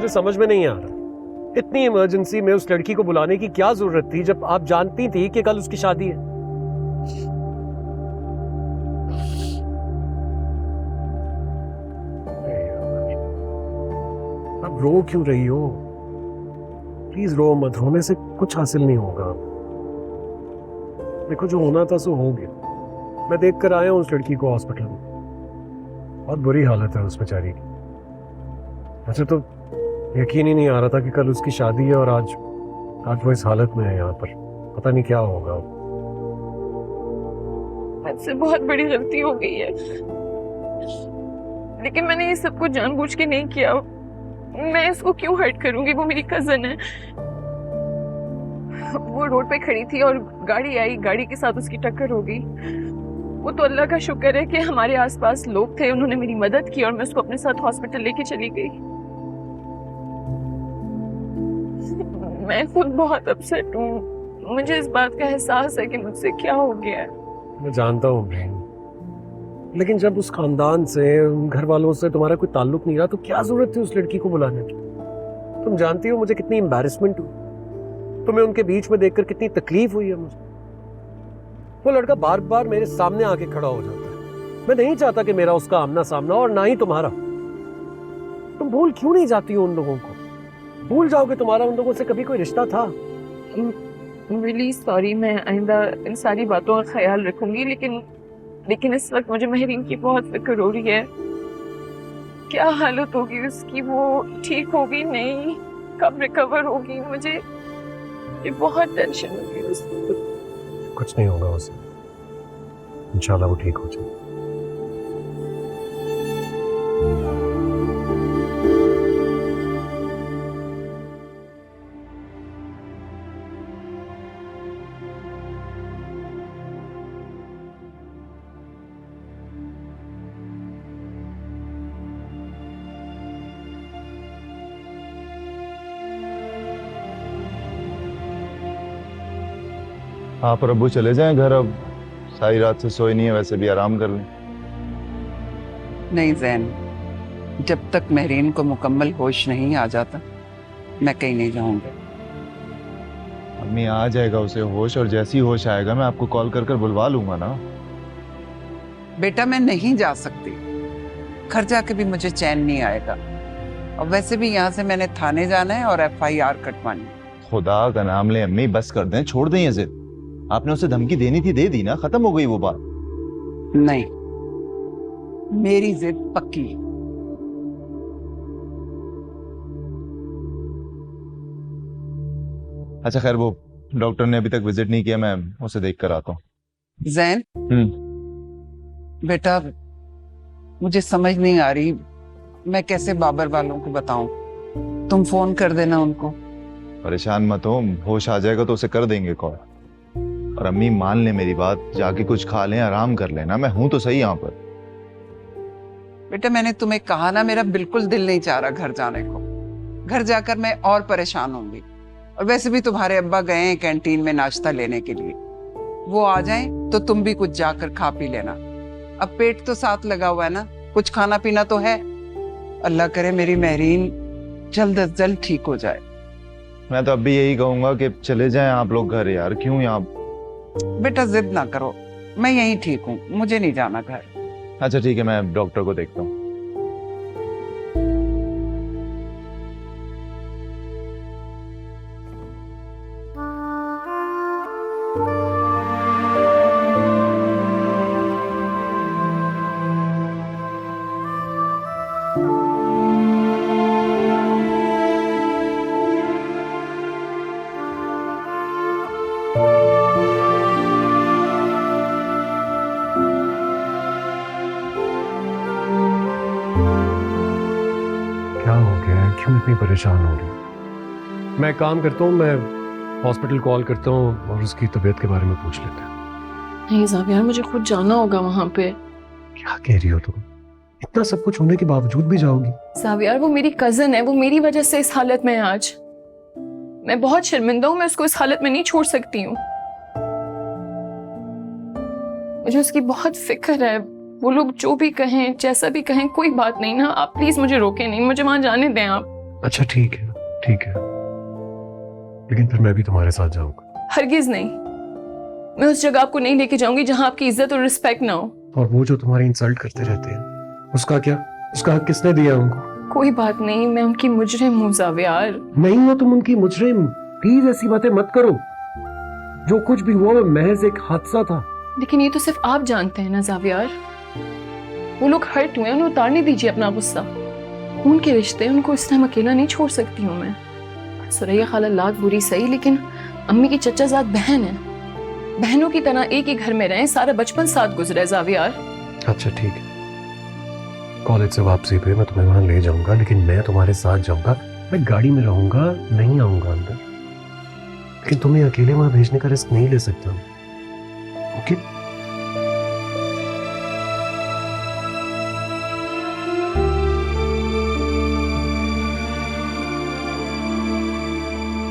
मुझे समझ में नहीं आ रहा, इतनी इमरजेंसी में उस लड़की को बुलाने की क्या जरूरत थी जब आप जानती थी कि कल उसकी शादी है। अब रो क्यों रही हो? प्लीज रो मत, रोने से कुछ हासिल नहीं होगा। देखो जो होना था सो हो गया। मैं देख कर आया हूँ उस लड़की को हॉस्पिटल में, बहुत बुरी हालत है उस बेचारी की। मुझे तो यकीन ही नहीं आ रहा था कि कल उसकी शादी है और आज वो इस हालत में है यहाँ पर। पता नहीं क्या होगा। मुझसे बहुत बड़ी गलती हो गई है, लेकिन मैंने ये सब कुछ जानबूझ के नहीं किया। मैं इसको क्यों हर्ट करूंगी? वो मेरी कजन है। वो रोड पे खड़ी थी और गाड़ी आई, गाड़ी के साथ उसकी टक्कर हो गई। वो तो अल्लाह का शुक्र है कि हमारे आसपास लोग थे, उन्होंने मेरी मदद की और मैं उसको अपने साथ हॉस्पिटल लेके चली गई। मैं खुद बहुत अपसेट हूँ। मुझे इस बात का एहसास है कि मुझसे क्या हो गया है। मैं जानता हूँ बहन, लेकिन जब उस खानदान से, घर वालों से तुम्हारा कोई ताल्लुक नहीं रहा तो क्या जरूरत थी उस लड़की को बुलाने की? तुम जानती हो मुझे कितनी एम्बैरेसमेंट हुई, तुम्हें उनके बीच में देखकर कितनी तकलीफ हुई है मुझे। वो लड़का बार बार मेरे सामने आके खड़ा हो जाता है। मैं नहीं चाहता कि मेरा उसका आमना सामना, और ना ही तुम्हारा। तुम भूल क्यों नहीं जाती हो उन लोगों को? भूल जाओगे तुम्हारा उन लोगों से कभी कोई रिश्ता था? रियली सॉरी, मैं आइंदा इन सारी बातों का ख्याल रखूंगी, लेकिन इस वक्त मुझे महरीन की बहुत फिक्र हो रही है। क्या हालत होगी उसकी? वो ठीक होगी नहीं? कब रिकवर होगी? मुझे बहुत टेंशन होगी उसकी। कुछ नहीं होगा उसे, इंशाल्लाह वो ठीक हो जाए। आप और अब्बू चले जाएं घर, अब सारी रात से सोए नहीं है, वैसे भी आराम कर लें। नहीं जैन, जब तक महरीन को मुकम्मल होश नहीं आ जाता मैं कहीं नहीं जाऊंगा। अम्मी आ जाएगा उसे होश, और जैसी होश आएगा मैं आपको कॉल कर बुलवा लूंगा ना। बेटा मैं नहीं जा सकती, घर जाके भी मुझे चैन नहीं आएगा। और वैसे भी यहाँ से मैंने थाने जाना है और FIR कटवानी है। खुदा का नाम ले अम्मी, बस कर दें, छोड़ दें ये जिद। आपने उसे धमकी देनी थी, दे दी ना, खत्म हो गई वो बात। नहीं, मेरी जिद पक्की। अच्छा खैर, वो डॉक्टर ने अभी तक विजिट नहीं किया, मैं उसे देख कर आता हूँ। जैन बेटा, मुझे समझ नहीं आ रही मैं कैसे बाबर वालों को बताऊं। तुम फोन कर देना उनको। परेशान मत हो, होश आ जाएगा तो उसे कर देंगे कॉल। और अम्मी मान ले मेरी बात, जाके कुछ खा लें, आराम कर लेना, मैं हूं तो सही यहाँ पर। बेटा मैंने तुम्हें कहा ना, मेरा बिल्कुल दिल नहीं चाह रहा घर जाने को। घर जाकर मैं और परेशान होंगी। और वैसे भी तुम्हारे अब्बा गए हैं कैंटीन में नाश्ता लेने के लिए, वो आ जाएं तो तुम भी कुछ जाकर खा पी लेना। अब पेट तो साथ लगा हुआ है ना, कुछ खाना पीना तो है। अल्लाह करे मेरी महरीन जल्द अज जल्द ठीक हो जाए। मैं तो अब भी यही कहूंगा कि चले जाएं आप लोग घर यार, क्यों यहाँ। बेटा जिद ना करो, मैं यहीं ठीक हूँ, मुझे नहीं जाना घर। अच्छा ठीक है, मैं डॉक्टर को देखता हूँ। क्या हो गया है? क्यों इतनी परेशान हो रही? मैं काम करता हूँ, मैं हॉस्पिटल कॉल करता हूँ और उसकी तबीयत के बारे में पूछ लेते हैं। नहीं ज़ावियार, मुझे खुद जाना होगा वहाँ पे। क्या कह रही हो तुम? इतना सब कुछ होने के बावजूद भी जाओगी? ज़ावियार, वो मेरी कजन है, वो मेरी वजह से इस हालत में है आज। मैं बहुत शर्मिंदा हूँ, मैं उसको इस हालत में नहीं छोड़ सकती हूँ। मुझे उसकी बहुत फिक्र है। वो लोग जो भी कहें, जैसा भी कहें, कोई बात नहीं ना। आप प्लीज मुझे रोके नहीं, मुझे वहां जाने दें आप। अच्छा ठीक है, ठीक है, लेकिन फिर मैं भी तुम्हारे साथ जाऊंगा। हरगिज नहीं, मैं उस जगह आपको नहीं लेके जाऊंगी जहां आपकी इज्जत और रिस्पेक्ट ना हो। और वो जो तुम्हारी इंसल्ट करते रहते हैं, उसका क्या? उसका हक किसने दिया उनको? कोई बात नहीं, मैं उनकी मुजरिम हूँ ज़ावियार। नहीं हो तुम उनकी मुजरिम। प्लीज ऐसी बातें मत करो। जो कुछ भी हुआ वो महज एक हादसा था। लेकिन ये तो सिर्फ आप जानते हैं ना ज़ावियार। वो लोग हर्ट हुए, उन्हें उतारने दीजिए अपना गुस्सा। खून के रिश्ते, उनको इस टाइम अकेला नहीं छोड़ सकती हूँ मैं। सुरैया खाला लाख बुरी सही, लेकिन अम्मी की चचाजाद बहन है। बहनों की तरह एक ही घर में रहें, सारा बचपन साथ गुजरा है ज़ावियार। अच्छा ठीक है, कॉलेज से वापसी पे मैं तुम्हें वहां ले जाऊंगा, लेकिन मैं तुम्हारे साथ जाऊंगा। मैं गाड़ी में रहूंगा, नहीं आऊंगा अंदर। लेकिन तुम्हें अकेले वहां भेजने का रिस्क नहीं ले सकता। ओके?